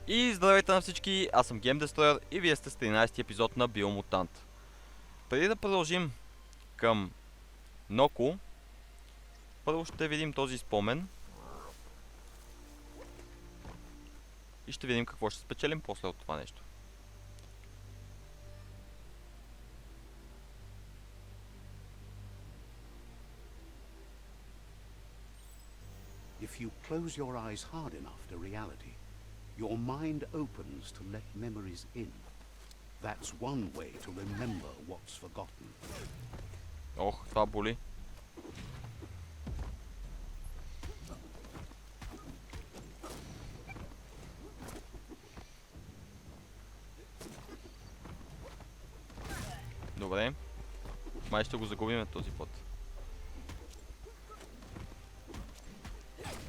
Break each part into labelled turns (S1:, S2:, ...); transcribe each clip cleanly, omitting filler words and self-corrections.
S1: И здравейте на всички, аз съм Game Destroyer и вие сте с 13-ти епизод на Biomutant. Преди да продължим към Ноко, първо ще видим този спомен и ще видим какво ще спечелим после от това нещо.
S2: If you close your eyes hard enough to reality, your mind opens to let memories in. That's one way to remember what's forgotten.
S1: Ох, това боли. Добре. Май ще го загубим този път.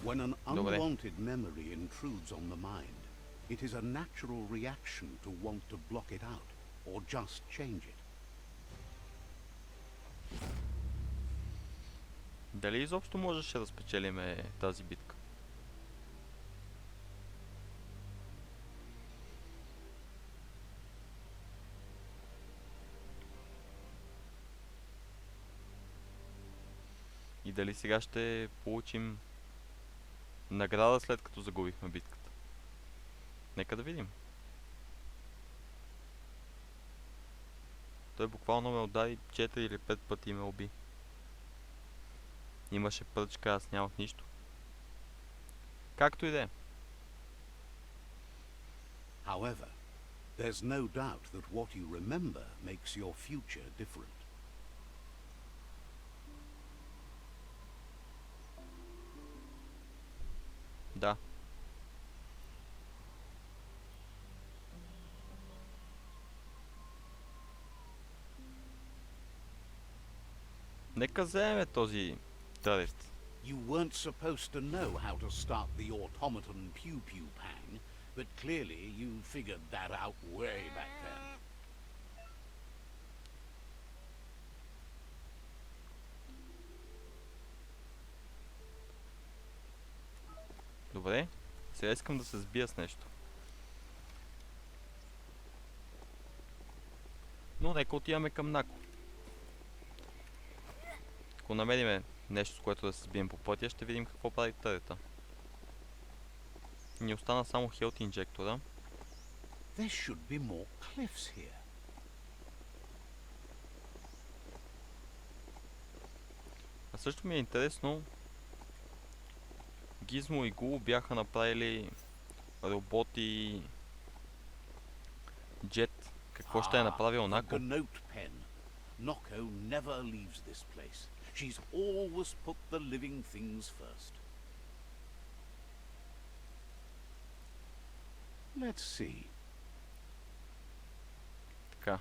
S2: When an unwanted memory intrudes on the mind, it is a natural reaction to want to block it out or just change it.
S1: Дали изобщо можеше да спечелиме тази битка? И дали сега ще получим награда след като загубихме битката? Нека да видим. Той буквално ме удари 4 или 5 пъти и ме уби. Имаше пръчка, аз нямах нищо. Както и да е.
S2: However, there's no doubt that what you remember makes your future different.
S1: Да. Нека вземем този тариф.
S2: You weren't supposed to know how to start the automaton pew-pew pang, but clearly you figured that out way back then.
S1: Добре, сега искам да се сбия с нещо. Но нека отиваме към Нако. Ако намериме нещо, с което да се сбием по пътя, ще видим какво прави търета. Ни остана само хелт инжектора.
S2: There should be more cliffs here.
S1: А също ми е интересно, Гизмо и Гуло бяха направили роботи Джет. Какво ще е направил Нако?
S2: Noko never leaves this place. She's always put the living things first. Let's see.
S1: Така.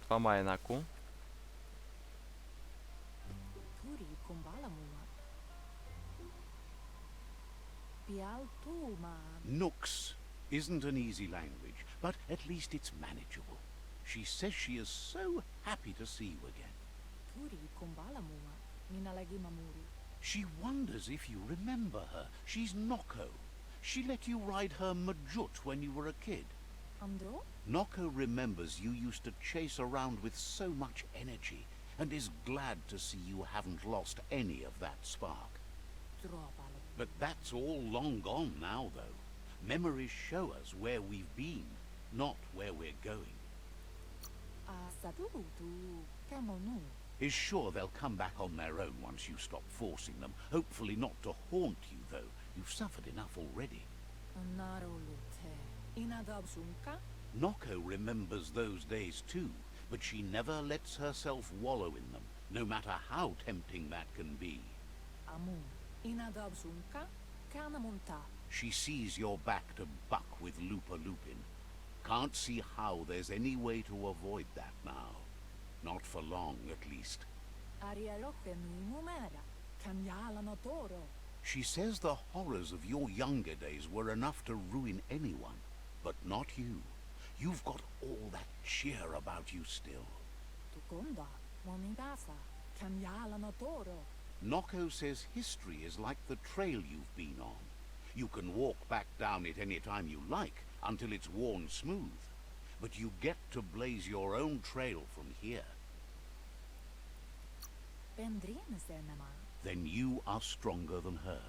S1: Това май е Нако.
S2: Nooks isn't an easy language, but at least it's manageable. She says she is so happy to see you again. She wonders if you remember her. She's Noko. She let you ride her Majut when you were a kid. Noko remembers you used to chase around with so much energy and is glad to see you haven't lost any of that spark. But that's all long gone now, though. Memories show us where we've been, not where we're going. Is sure they'll come back on their own once you stop forcing them. Hopefully not to haunt you, though. You've suffered enough already. Noko remembers those days too, but she never lets herself wallow in them, no matter how tempting that can be. She sees you're back to buck with Lupa Lupin. Can't see how there's any way to avoid that now. Not for long, at least. She says the horrors of your younger days were enough to ruin anyone, but not you. You've got all that cheer about you still. Noko says history is like the trail you've been on. You can walk back down it any time you like until it's worn smooth. But you get to blaze your own trail from here. Then you are stronger than her.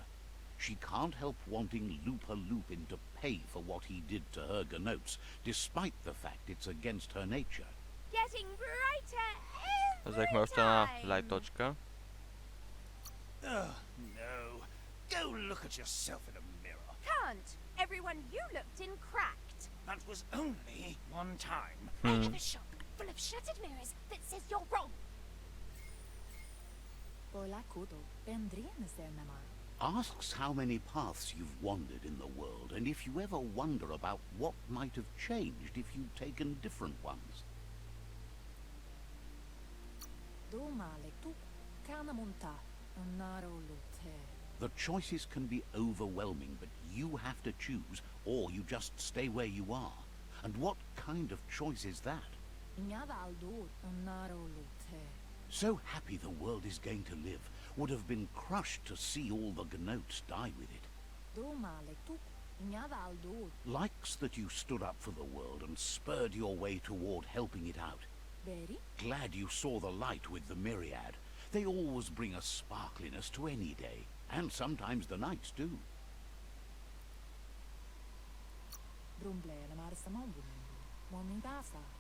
S2: She can't help wanting Loop-a-Lupin to pay for what he did to her gnotes, despite the fact it's against her nature.
S3: Getting brighter
S1: Взехме
S3: every
S1: още една
S3: time.
S1: лайт точка.
S4: Oh, no. Go look at yourself in a mirror.
S3: Can't. Everyone you looked in cracked.
S4: That was only one time.
S3: I have a shop full of shattered mirrors that says you're wrong.
S2: Asks how many paths you've wandered in the world, and if you ever wonder about what might have changed if you'd taken different ones. The choices can be overwhelming, but you have to choose, or you just stay where you are. And what kind of choice is that? So happy the world is going to live, would have been crushed to see all the gnotes die with it. Likes that you stood up for the world and spurred your way toward helping it out. Glad you saw the light with the myriad. They always bring a sparkliness to any day, and sometimes the nights do.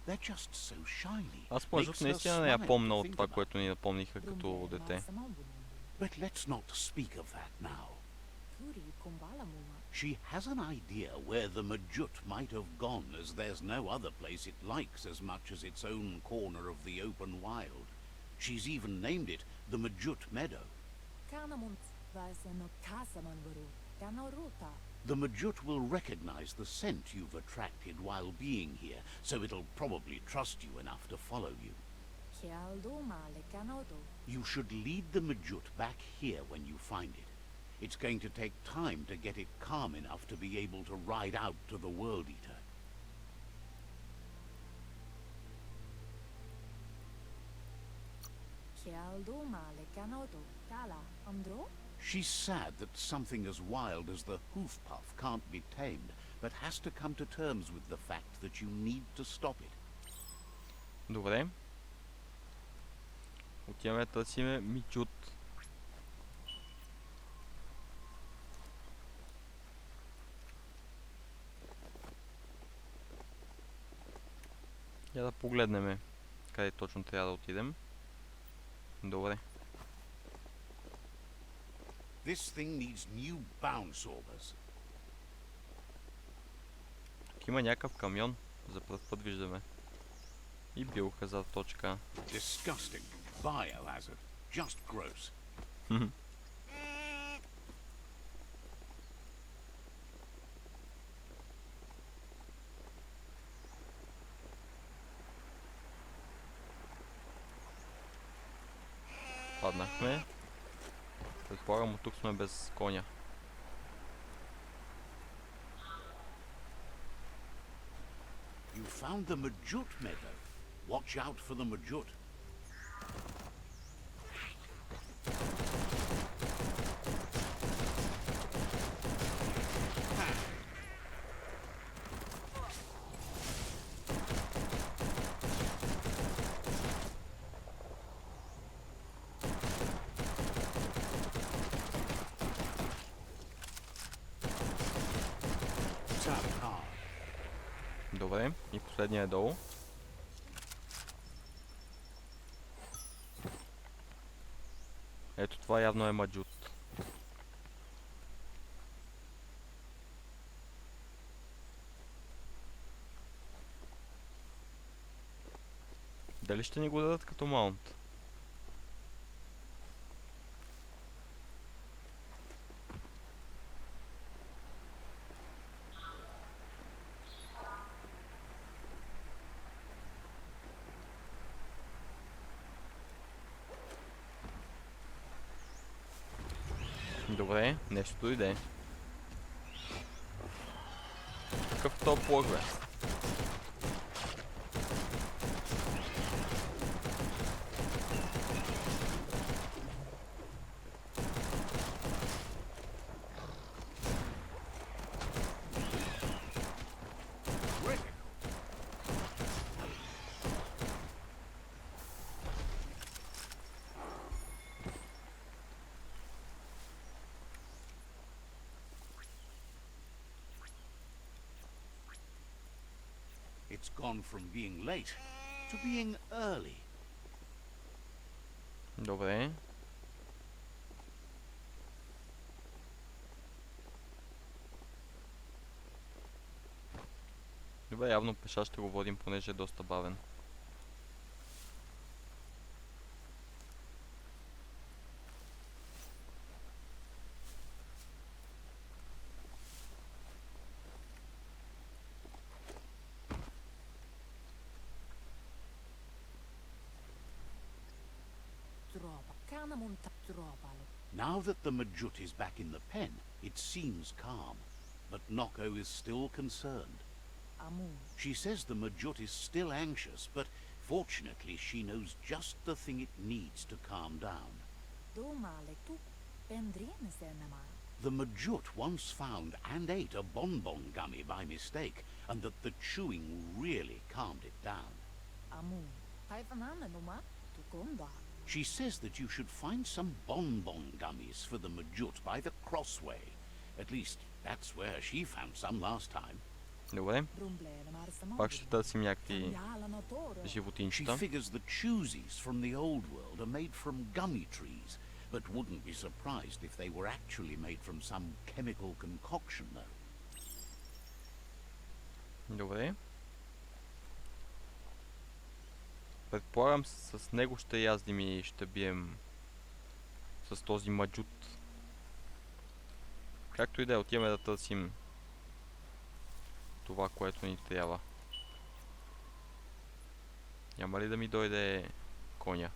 S2: They're just so shiny.
S1: Аз може
S2: Makes her
S1: наистина не я
S2: smile
S1: помня
S2: to
S1: от
S2: think
S1: това,
S2: about.
S1: което ни напомниха като дете.
S2: But let's not speak of that now. She has an idea where the Majut might have gone, as there's no other place it likes as much as its own corner of the open wild. She's even named it the Majut Meadow. The Majut will recognize the scent you've attracted while being here, so it'll probably trust you enough to follow you. You should lead the Majut back here when you find it. It's going to take time to get it calm enough to be able to ride out to the World Eater. She's sad that something as wild as the hoof puff can't be tamed, but has to come to terms with the fact that you need to stop it.
S1: Добре. Отиваме да търсиме Мичут. Я да погледнем къде точно трябва да отидем. Добре.
S2: This thing needs new bound saubers.
S1: Тук има някакъв камион. За пръв път виждаме. И билка за точка.
S2: Disgusting. Biohazard. Just gross.
S1: Паднахме. Предполагам, от тук сме без коня.
S2: You found the Majut meadow. Watch out for the Majut.
S1: Добре, и последния е долу. Ето това явно е Маджут. Дали ще ни го дадат като маунт? Добре, нещо дойде. Какъв топ плък, бе?
S2: It's gone from being late to being early.
S1: Добре. Добре, явно пеша ще го водим, понеже е доста бавен.
S2: Now that the Majut is back in the pen, it seems calm, but Noko is still concerned. She says the Majut is still anxious, but fortunately she knows just the thing it needs to calm down. The Majut once found and ate a bonbon gummy by mistake, and that the chewing really calmed it down. She says that you should find some bonbon gummies for the Majut by the crossway. At least, that's where she found some last time.
S1: Добре. Пак ще търсим някакви
S2: She
S1: животинчета.
S2: figures the choosies from the old world are made from gummy trees, but wouldn't be surprised if they were actually made from some chemical concoction, though.
S1: Добре. Предполагам, с него ще яздим и ще бием с този маджут. Както и да е, отиваме да търсим това, което ни трябва. Няма ли да ми дойде коня?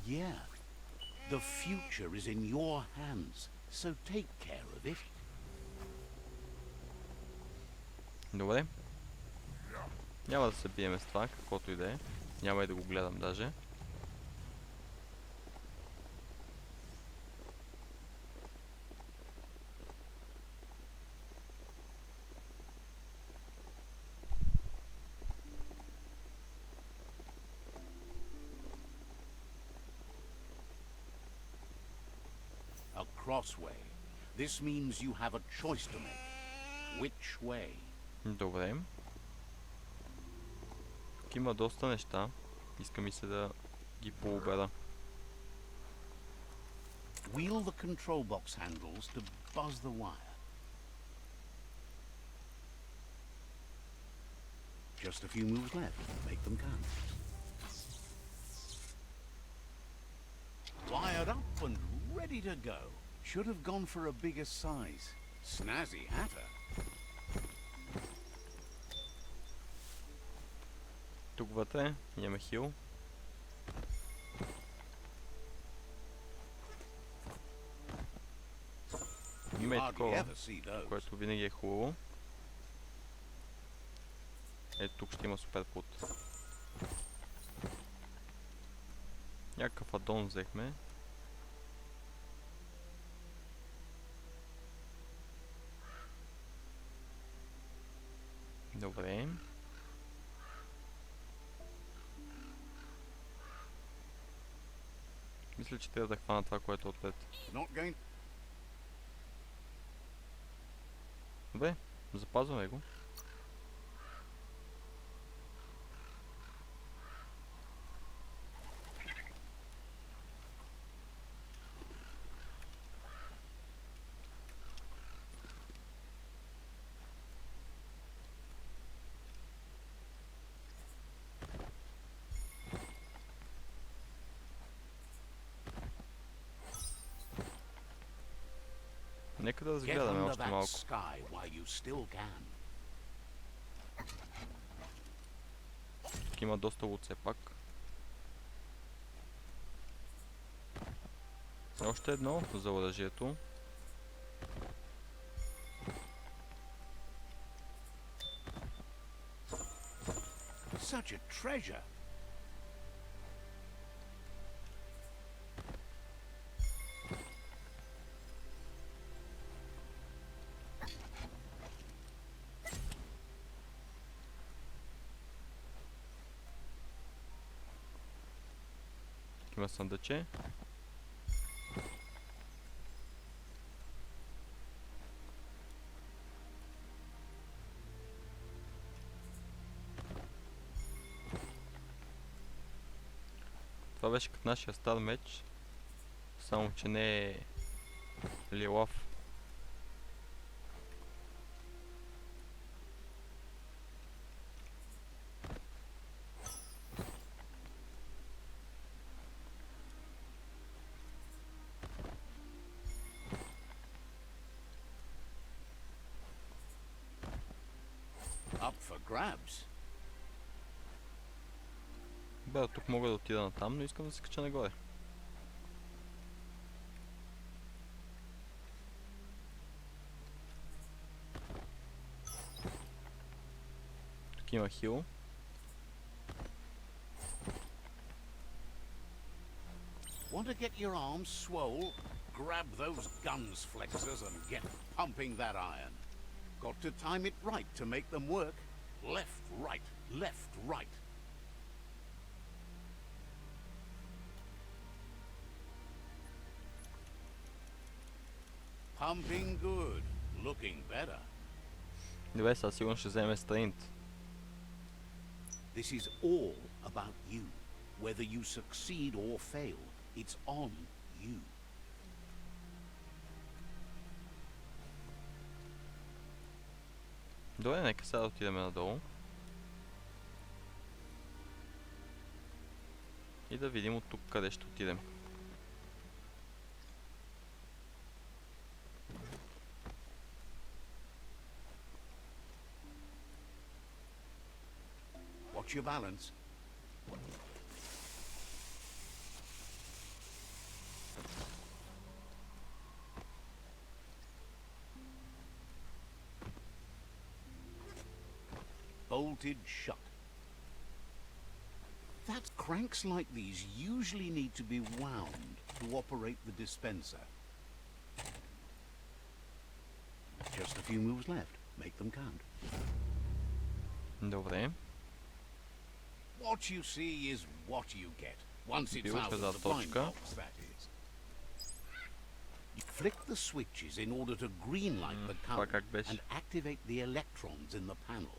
S2: Yeah, the future is in your hands, so take care of it.
S1: Добре. Няма да се биеме с това, каквото и да е. Няма и да го гледам даже.
S2: A crossway. This means you have a choice to make. Which way?
S1: Добре. Тук има доста неща. Иска ми се да ги пообера.
S2: Wheel the control box handles to buzz the wire. Just a few moves left. Make them count. Wired up and ready to go. Should have gone for a bigger size. Snazzy hatter.
S1: Тук вътре имаме хил. Има и такова, което винаги е хубаво. Ето тук ще има супер пут. Някакъв адон взехме. Добре. Мисля, че трябва да хвана това, което е отпред. Добре, запазваме го. Нека да разгледаме още малко. Тук има доста лут все пак. Още едно за оръжието.
S2: Such a treasure.
S1: Тук има съндъче. Това беше като нашия стар меч. Само че не е лилав.
S2: Up for grabs.
S1: Бе, тук мога да отида на там, но искам да се кача нагоре. Тук има хил.
S2: Want to get your arms swole? Grab those guns flexors and get pumping that iron. Got to time it right to make them work. Left, right, left, right. Pumping good. Looking better.
S1: Добре, сега сигурно ще вземе стрейнт.
S2: This is all about you. Whether you succeed or fail, it's on you.
S1: Добре, нека сега да отидем надолу. И да видим от тук къде ще отидем.
S2: Watch your balance. Bolted shut. That cranks like these usually need to be wound to operate the dispenser. Just a few moves left. Make them count.
S1: Добре.
S2: What you see is what you get. Once it's
S1: Бил
S2: out
S1: ще
S2: of
S1: за
S2: the blind
S1: точка.
S2: box, that is. You flick the switches in order to greenlight the
S1: това
S2: color
S1: как беше?
S2: and activate the electrons in the panel.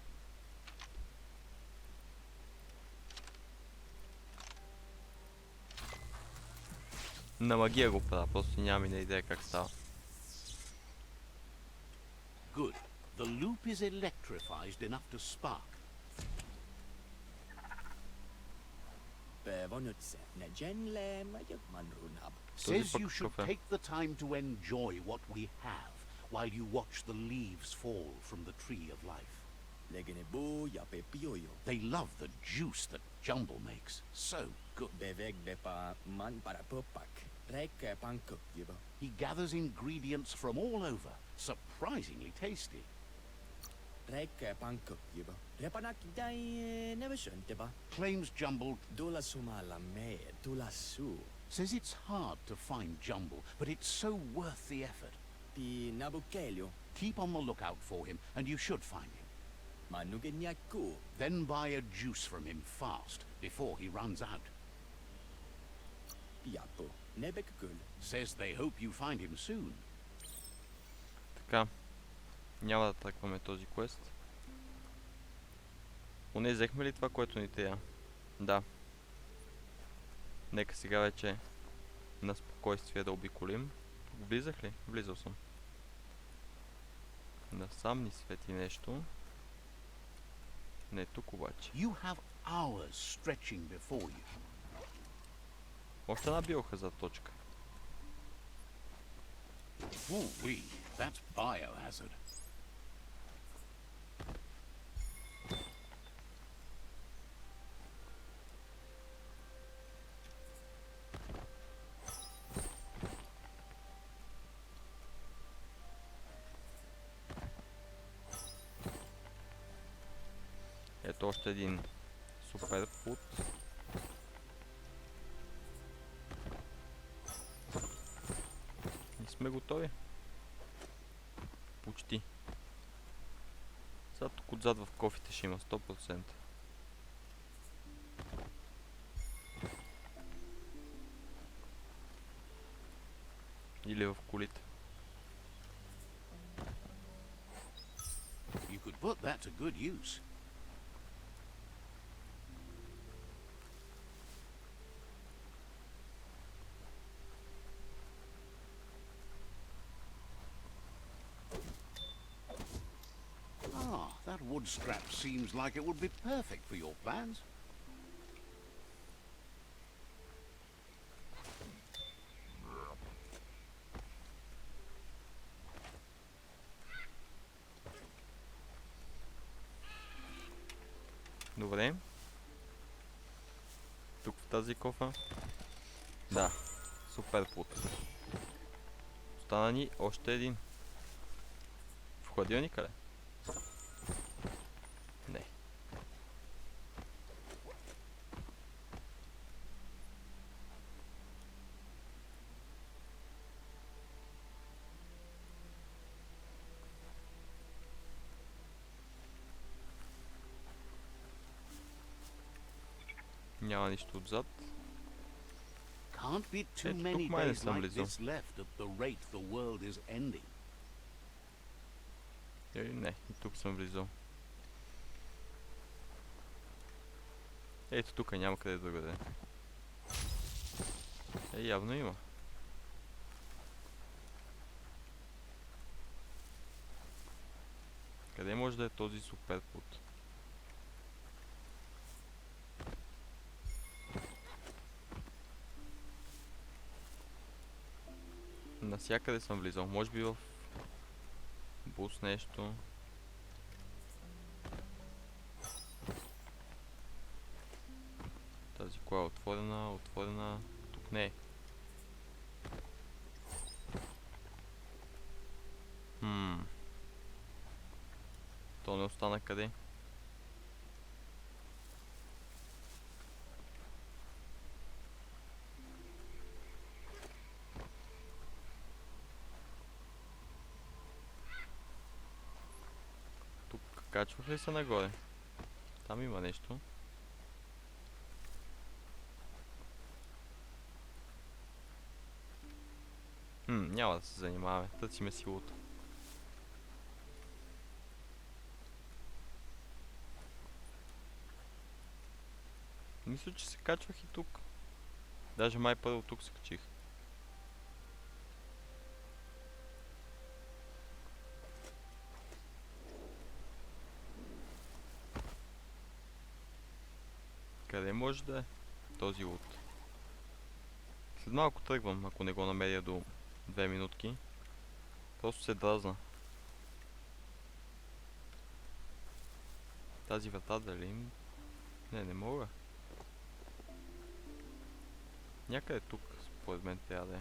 S1: На магия го правя, просто нямам и идея как става.
S2: Good. The loop is electrified enough to spark. Says you should take the time to enjoy what we have while you watch the leaves fall from the tree of life. They love the juice that Jumble makes. So good. He gathers ingredients from all over. Surprisingly tasty. Claims Jumble. Says it's hard to find Jumble, but it's so worth the effort. Keep on the lookout for him, and you should find him. Then buy a juice from him fast, before he runs out. Says they hope you find him soon.
S1: Така. Няма да тръкваме този квест. Поне взехме ли това, което ни трябва? Да. Нека сега вече на спокойствие да обиколим. Влизах ли? Влизал съм. Насам ни свети нещо. Не, тук обаче.
S2: You have hours stretching before you.
S1: Още една биохазард точка.
S2: Ooh-wee, that's biohazard.
S1: Ето още един супер пут. И сме готови. Почти. Сега тук отзад в кофите ще има 100%. Или в колите.
S2: You could put that to good use. Ah, that wood scrap seems like it would be perfect for your plans.
S1: Добре. Тук в тази кофа. Да. Супер плут. Остана ни още един. В хладилника ли? Не. Няма нищо отзад.
S2: Can't be too
S1: Ето,
S2: many
S1: тук май не
S2: days
S1: съм
S2: like
S1: влизал.
S2: this left at the rate the world is ending.
S1: Не, и тук съм влизал. Ето тук няма къде другаде. Явно има. Къде може да е този супер плут? Насякъде съм влизал. Може би в бус нещо. Тази кола е отворена, отворена. Тук не е. То не остана къде? Тук качвах ли се нагоре? Там има нещо. Няма да се занимаваме. Търсиме силото. Мисля, че се качвах и тук. Даже май първо тук се качих. Къде може да е този лут? След малко тръгвам, ако не го намеря до 2 минутки. Просто се дразна. Тази врата дали? Не мога. Някъде тук, според мен, трябва да е.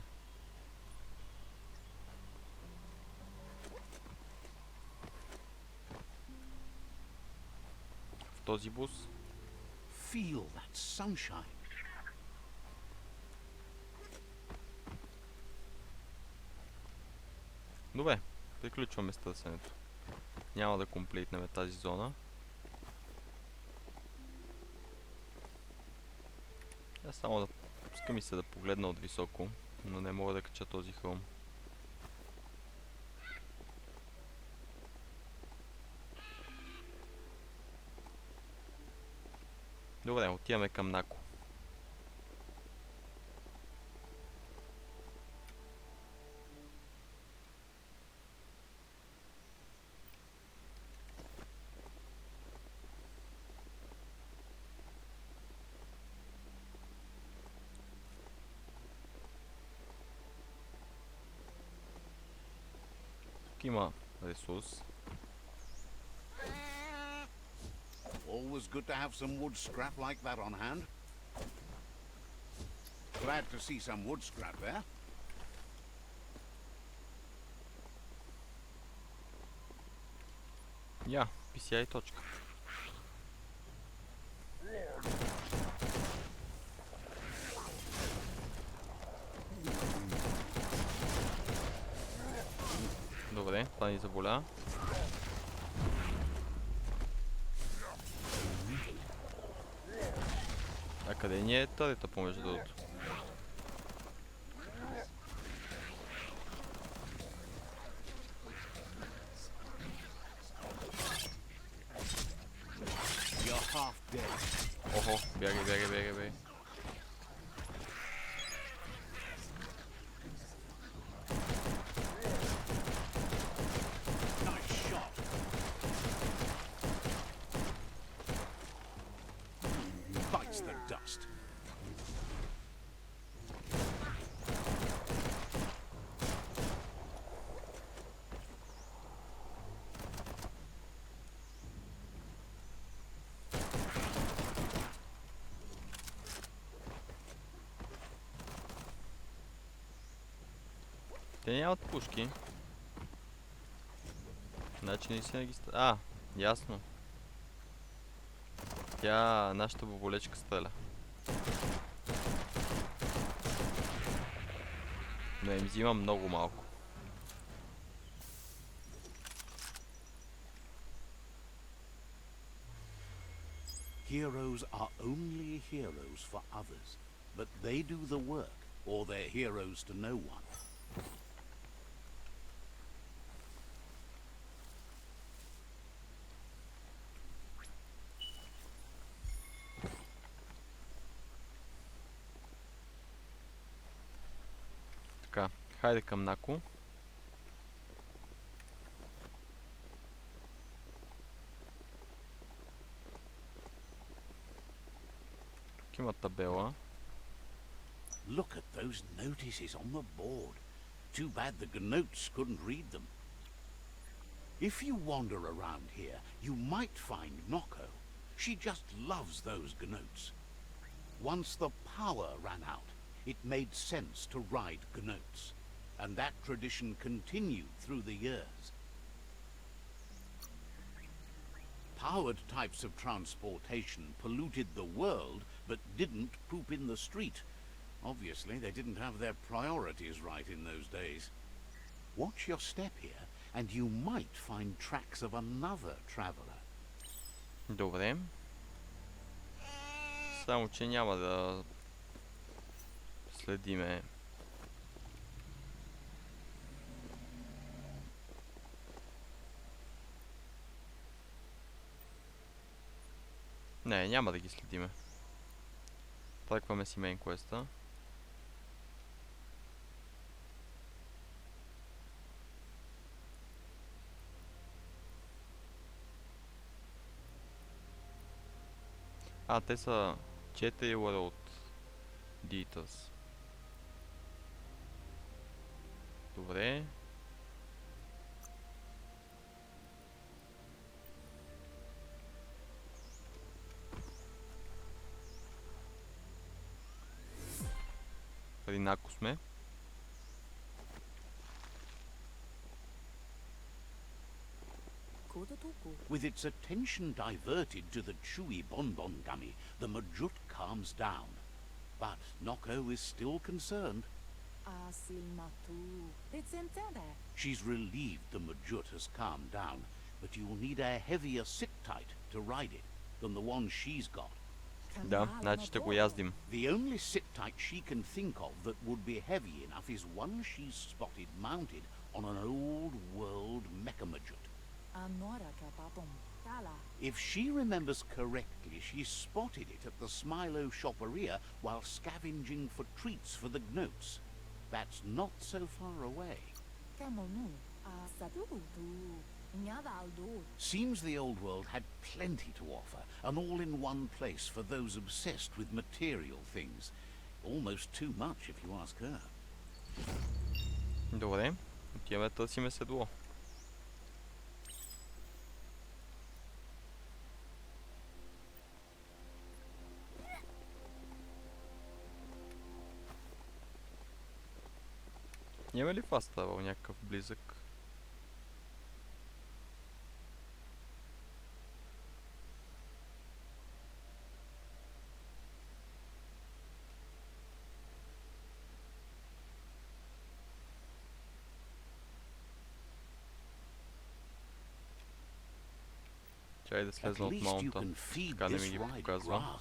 S1: В този бус.
S2: Feel that sunshine.
S1: Добре, приключваме с търсенето. Няма да комплитнем тази зона. Аз само да пуска ми се да погледна от високо, но не мога да кача този хълм. Добре, отиваме към Нако. Тук има ресурс.
S2: Always good to have some wood scrap like that on hand. Glad to see some wood scrap there.
S1: Я, PCI точка. Добре, това ни заболя. А къде ни е търета помежду другото?
S2: half dead.
S1: Охо, бягай, бягай, бягай, бягай.
S2: Nice shot. Bites the dust.
S1: Те нямат пушки. Значи не си ги... А, ясно. Тя, нашата боболечка стреля. Но им взима много малко.
S2: Heroes are only heroes for others, but they do the work, or they're heroes to no one.
S1: Така, хайде към Нако. Тук има табела.
S2: Look at those notices on the board. Too bad the gnotes couldn't read them. If you wander around here, you might find Noko. She just loves those gnotes. Once the power ran out, it made sense to ride gnotes, and that tradition continued through the years. Powered types of transportation polluted the world, but didn't poop in the street. Obviously, they didn't have their priorities right in those days. Watch your step here, and you might find tracks of another traveler.
S1: Добре. Само, че няма да следиме. Не, няма да ги следиме. Тръкваме си мейн квеста. А, те са 4 World Details. Добре. При Нако сме.
S2: With its attention diverted to the chewy bonbon gummy, the Majut calms down. But Noko is still concerned. She's relieved the Majut has calmed down, but you'll need a heavier sit-tight to ride it than the one she's got.
S1: Да, значи ще го яздим.
S2: The only sit-tight she can think of that would be heavy enough is one she's spotted mounted on an old world mecha Majut. If she remembers correctly, she spotted it at the Smilo Shopperia while scavenging for treats for the gnotes. That's not so far away. Seems the old world had plenty to offer, and all in one place for those obsessed with material things. Almost too much, if you ask her.
S1: Добре, отиваме търсиме седло. Няма ли fast travel някакъв близък? Чай да слезна от маунта. Така не ми ги показва.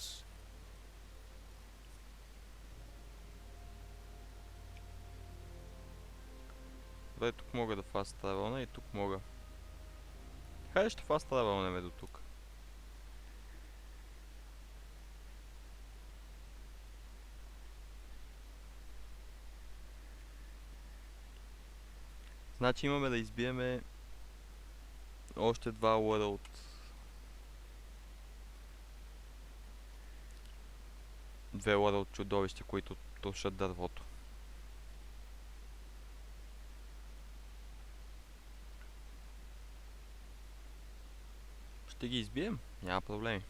S1: Добре, тук мога да fast travel и тук мога. Хайде ще fast travel до тук. Значи имаме да избиеме още 2 лъда от две лъда от чудовища, които тушат дървото. Ще ги избием, няма проблеми.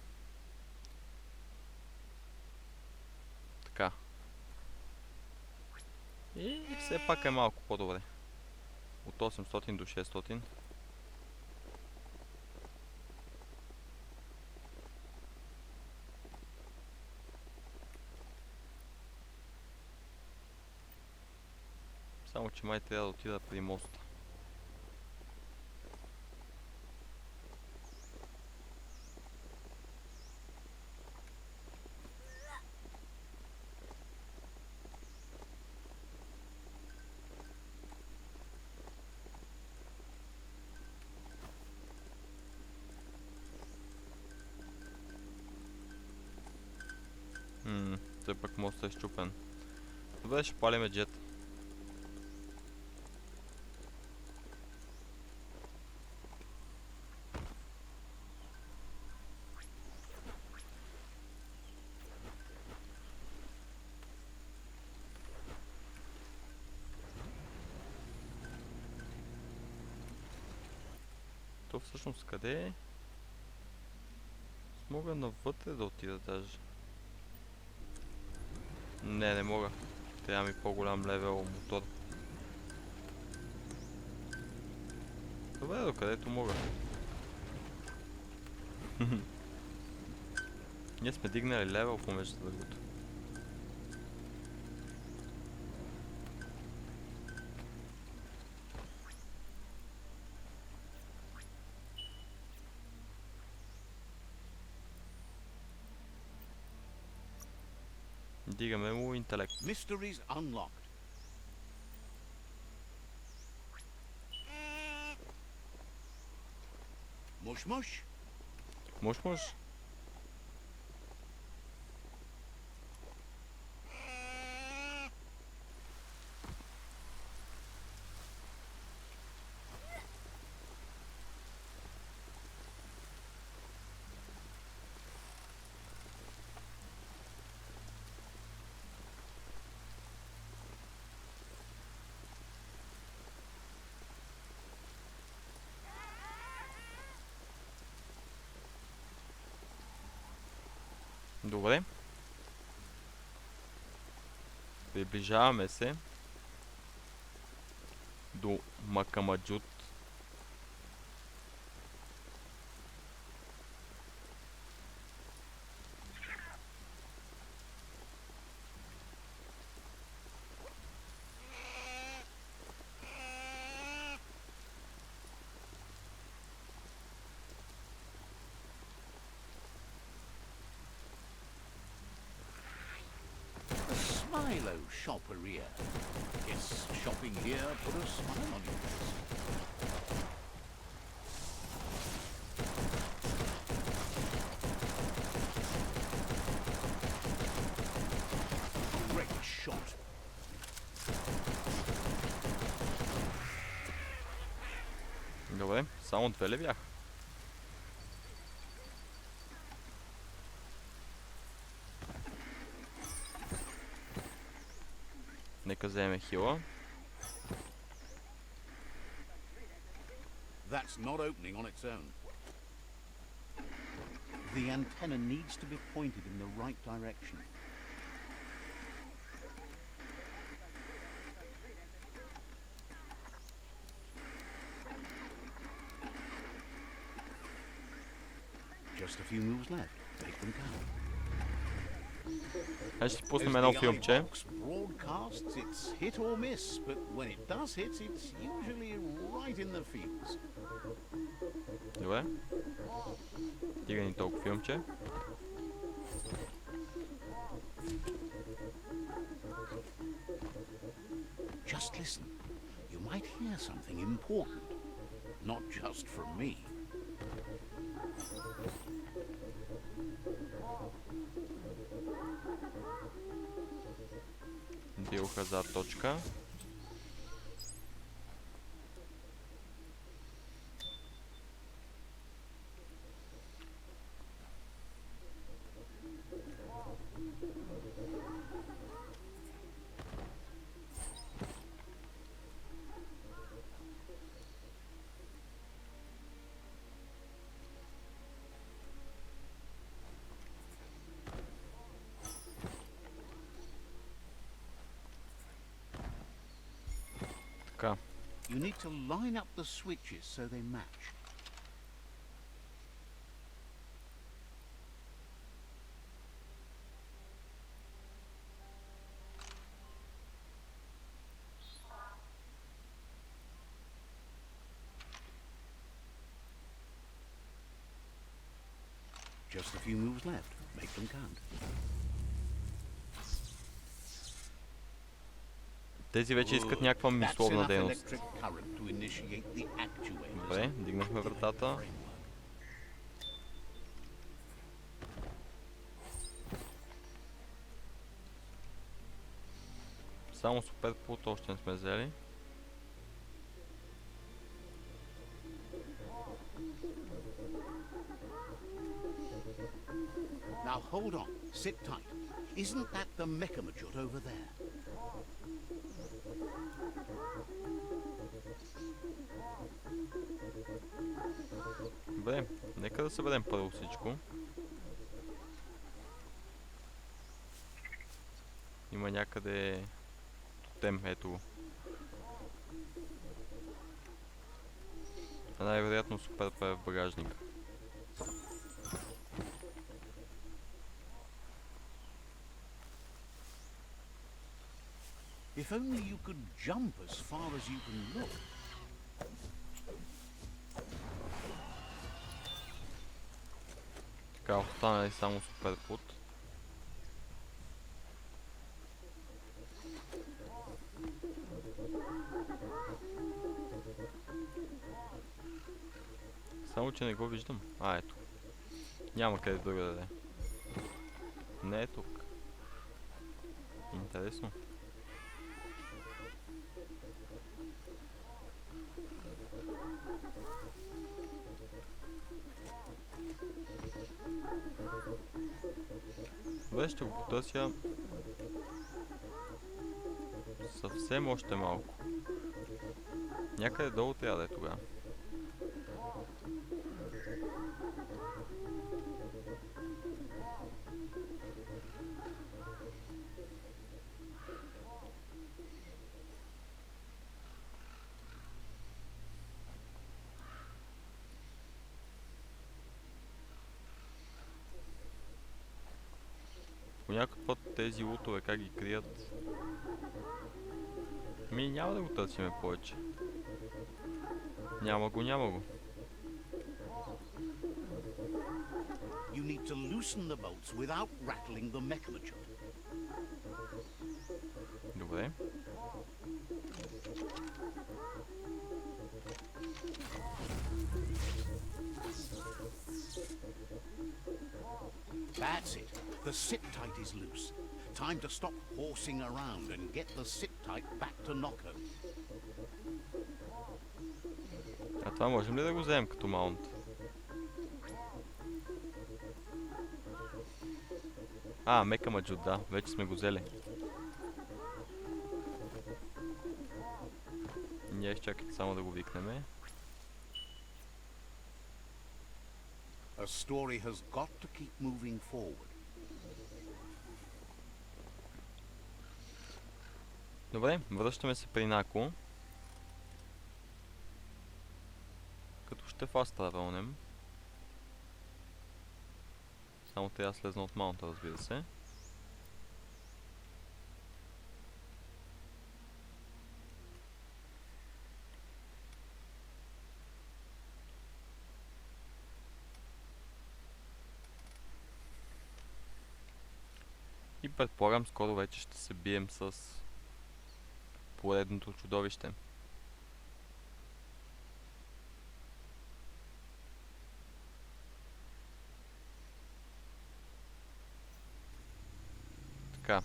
S1: Така. И все пак е малко по-добре. От 800 до 600. Само че май трябва да отида при моста. Той пък мостът е счупен. Добре, ще палиме джет. То всъщност къде е? Мога навътре да отида даже. Не мога. Трябва ми по-голям левел мотор. Добре, докъдето мога. Ние сме дигнали левел помежду другото. Дигаме му интелект.
S2: Mysteries unlocked. Mush mush.
S1: Може. Добре. Приближаваме се до Макамаджут.
S2: Milo shopperia. Yes, shopping here put a smile on your face. Great shot.
S1: Добре, само две ли бях? Нека вземе хила.
S2: That's not opening on its own. The antenna needs to be pointed in the right direction. Just a few moves left. Make them count.
S1: Ще си пуснем едно филмче.
S2: Broadcasts, it's hit or miss, but when it does hit, it's usually right in the fields.
S1: Добре. Стига ни толкова филмче.
S2: Just listen. You might hear something important. Not just from me.
S1: Билха за точка.
S2: You need to line up the switches so they match. Just a few moves left. Make them count.
S1: Тези вече искат някаква мисловна дейност. Добре, дигнахме вратата. Само супер пулт още не сме взели.
S2: Now hold on, sit tight. Isn't that the Mechamajut over there?
S1: Добре, нека да съберем първо всичко. Има някъде тотем, ето го. Най-вероятно супер е в багажника.
S2: If only you could jump as far as you can look.
S1: Така, остана ли само супер пут. Само че не го виждам. А, ето. Няма къде друга да даде. Не е тук. Интересно. Добре, ще го потърся съвсем още малко. Някъде долу трябва да е тогава. По някакъв път тези лутове как ги крият. Ми няма да го търсиме повече. Няма го, няма го.
S2: You need to loosen the bolts without rattling the Mechamajut.
S1: Добре.
S2: That's it. The sit tight is loose. Time to stop horsing around and get the sit tight back to Nocco.
S1: А това можем ли да го вземем като маунт? А, Mechamajut, да. Вече сме го взели. Ние изчакайте само да го викнеме.
S2: A story has got to keep moving forward.
S1: Добре, връщаме се при Нако. Като ще фаст травелнем. Само трябва да слезна от маунта, разбира се. И предполагам, скоро вече ще се бием с поредното чудовище. Така.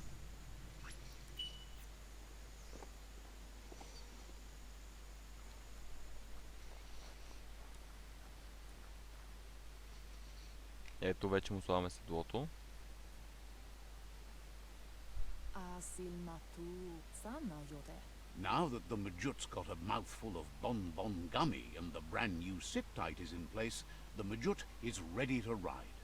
S1: Ето вече му слагаме седлото.
S2: Now that the Majut's got a mouthful of bonbon gummy and the brand new sit tight is in place, the Majut is ready to ride.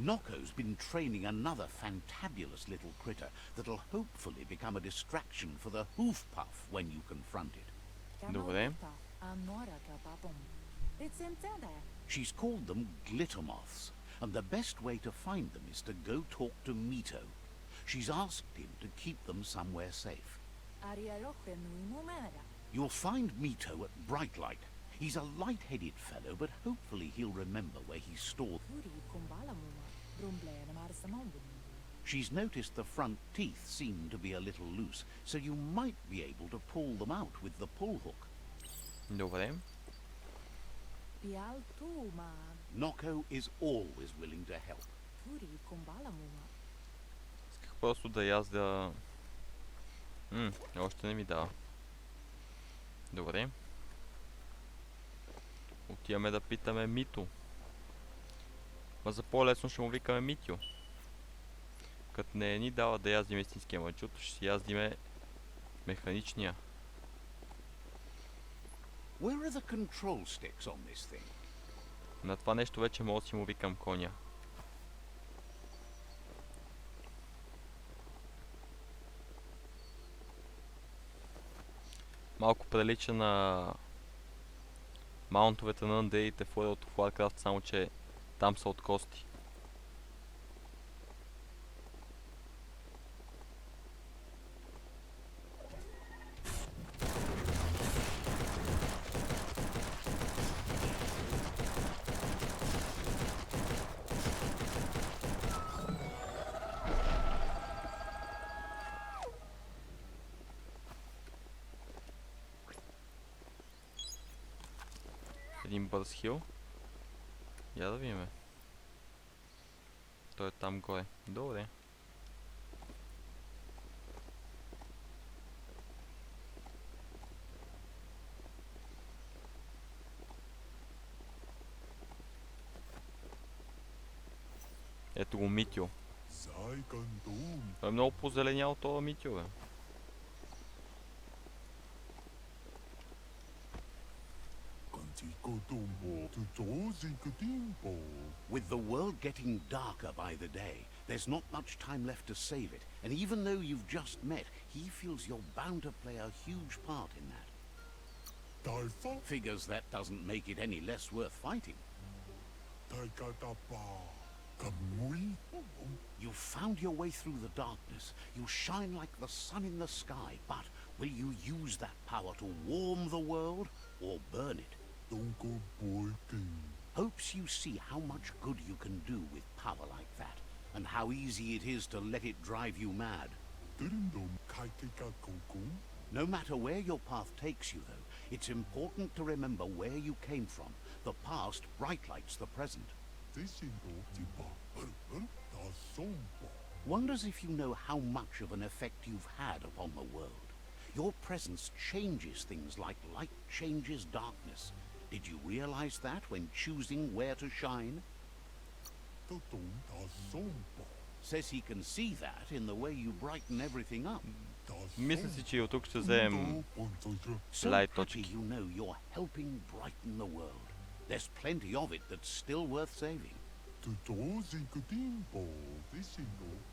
S2: Nocco's been training another fantabulous little critter that'll hopefully become a distraction for the hoof puff when you confront it.
S1: Добре.
S2: She's called them glitter moths, and the best way to find them is to go talk to Mito. She's asked him to keep them somewhere safe. You'll find Mito at Brightlight. He's a light-headed fellow, but hopefully he'll remember where he stored them. She's noticed the front teeth seem to be a little loose, so you might be able to pull them out with the pull hook.
S1: Добре.
S2: Nocco is always willing to help.
S1: Исках просто да язда... още не ми дава. Добре. Отиваме да питаме Мито. Ма за по-лесно ще му викаме Митю. Като не ни дава да яздим истинския маджут, ще си яздиме механичния.
S2: Where are the control sticks on this thing?
S1: На това нещо вече мога да си му викам коня. Малко прилича на маунтовете на андеите в World of Warcraft, само че там са от кости. Един бърз хил. Я да видим. Той е там горе. Добре. Ето го Митю. Той е много позеленял това Митю, бе.
S2: With the world getting darker by the day, there's not much time left to save it, and even though you've just met, he feels you're bound to play a huge part in that. Figures that doesn't make it any less worth fighting. You found your way through the darkness. You shine like the sun in the sky, but will you use that power to warm the world or burn it? Hopes you see how much good you can do with power like that, and how easy it is to let it drive you mad. No matter where your path takes you, though, it's important to remember where you came from. The past brightlights the present. Wonders if you know how much of an effect you've had upon the world. Your presence changes things like light changes darkness. Did you realize that when choosing where to shine? Says he can see that in the way you brighten everything up.
S1: Мисля си, че и от тук ще вземем
S2: So
S1: лайт
S2: happy
S1: точки.
S2: you know you're helping brighten the world. There's plenty of it that's still worth saving.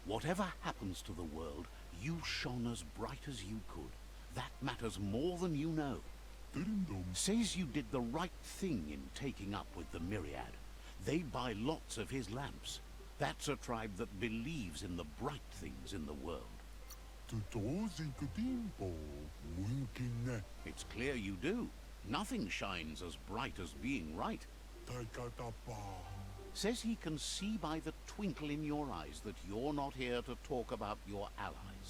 S2: Whatever happens to the world, you shone as bright as you could. That matters more than you know. Says you did the right thing in taking up with the Myriad. They buy lots of his lamps. That's a tribe that believes in the bright things in the world. It's clear you do. Nothing shines as bright as being right. Says he can see by the twinkle in your eyes that you're not here to talk about your allies.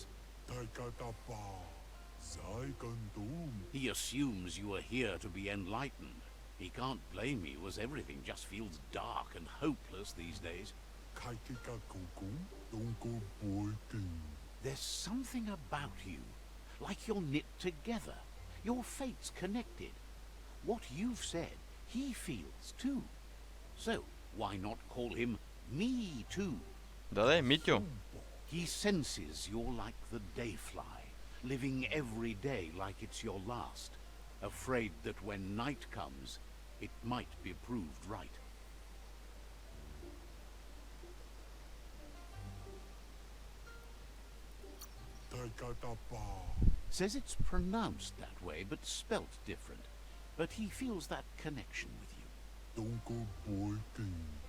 S2: He assumes you are here to be enlightened. He can't blame you, as everything just feels dark and hopeless these days. There's something about you, like you're knit together. Your fate's connected. What you've said, he feels too. So, why not call him Me Too?
S1: Да, Митю.
S2: He senses you're like the dayfly, living every day like it's your last, afraid that when night comes, it might be proved right. Says it's pronounced that way, but spelt different. But he feels that connection with you.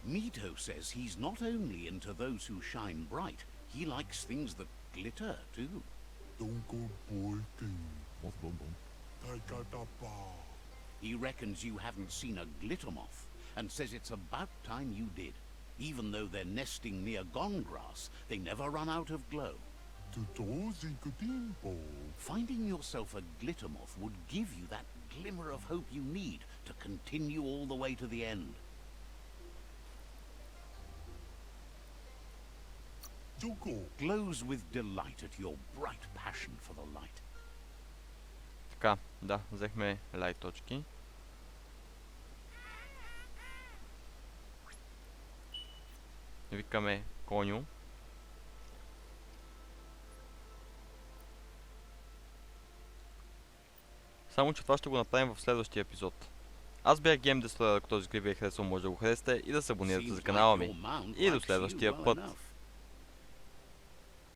S2: Mito says he's not only into those who shine bright, he likes things that glitter too. He reckons you haven't seen a glitter moth and says it's about time you did. Even though they're nesting near gone grass, they never run out of glow. Finding yourself a glitter moth would give you that glimmer of hope you need to continue all the way to the end. Glows with delight at your bright passion for the light.
S1: Така, да, взехме лайт точки. Викаме коню. Само че това ще го направим в следващия епизод. Аз бях Game Destroyer, ако този клип ви е харесал, може да го харесате и да се абонирате за канала ми. И до следващия път.